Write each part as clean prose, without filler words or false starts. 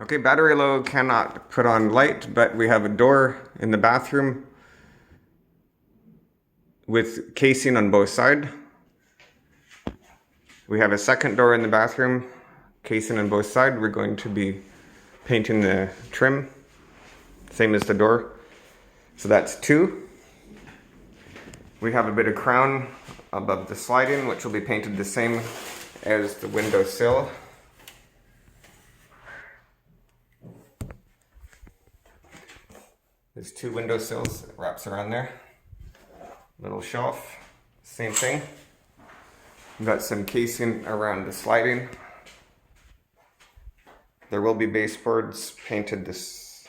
Okay, battery low, cannot put on light, but we have a door in the bathroom with casing on both sides. We have a second door in the bathroom, casing on both sides. We're going to be painting the trim, same as the door. So that's 2. We have a bit of crown above the sliding, which will be painted the same as the window sill. There's 2 window sills that wraps around there. Little shelf, same thing. We've got some casing around the sliding. There will be baseboards painted this.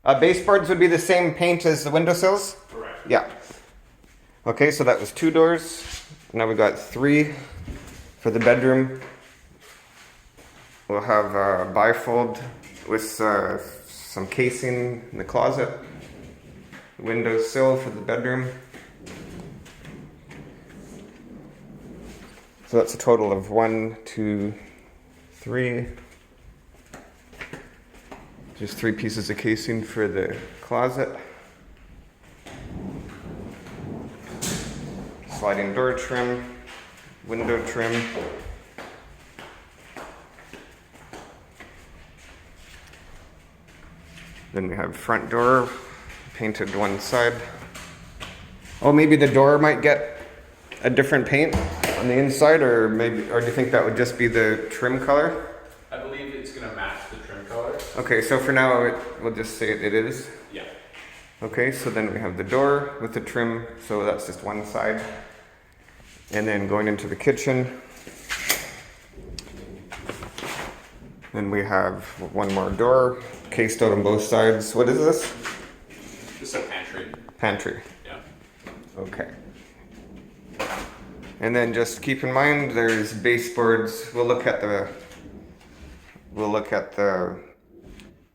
Baseboards would be the same paint as the windowsills? Correct. Yeah. Okay, so that was 2 doors. Now we've got 3 for the bedroom. We'll have a bifold with some casing in the closet. Window sill for the bedroom. So that's a total of 1, 2, 3. Just 3 pieces of casing for the closet. Sliding door trim, window trim. Then we have front door, painted one side. Oh, maybe the door might get a different paint on the inside, or do you think that would just be the trim color? I believe it's going to match the trim color. Okay, so for now we'll just say it is. Yeah. Okay, so then we have the door with the trim, so that's just one side. And then going into the kitchen. Then we have one more door, cased out on both sides. What is this? This is a pantry. Pantry. Yeah. Okay. And then just keep in mind there's baseboards. We'll look at the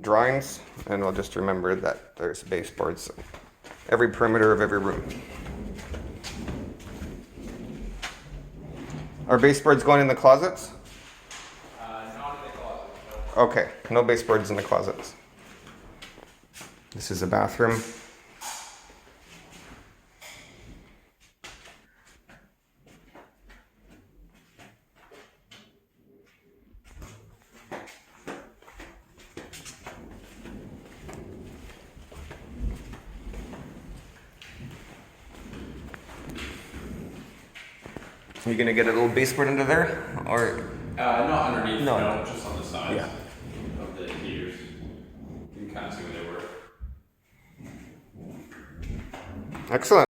drawings, and we'll just remember that there's baseboards every perimeter of every room. Are baseboards going in the closets? Not in the closet. No. Okay, no baseboards in the closets. This is a bathroom. Are you gonna get a little baseboard under there, or? Not underneath, No. just on the sides Yeah. of the heaters. You can kind of see where they were. Excellent.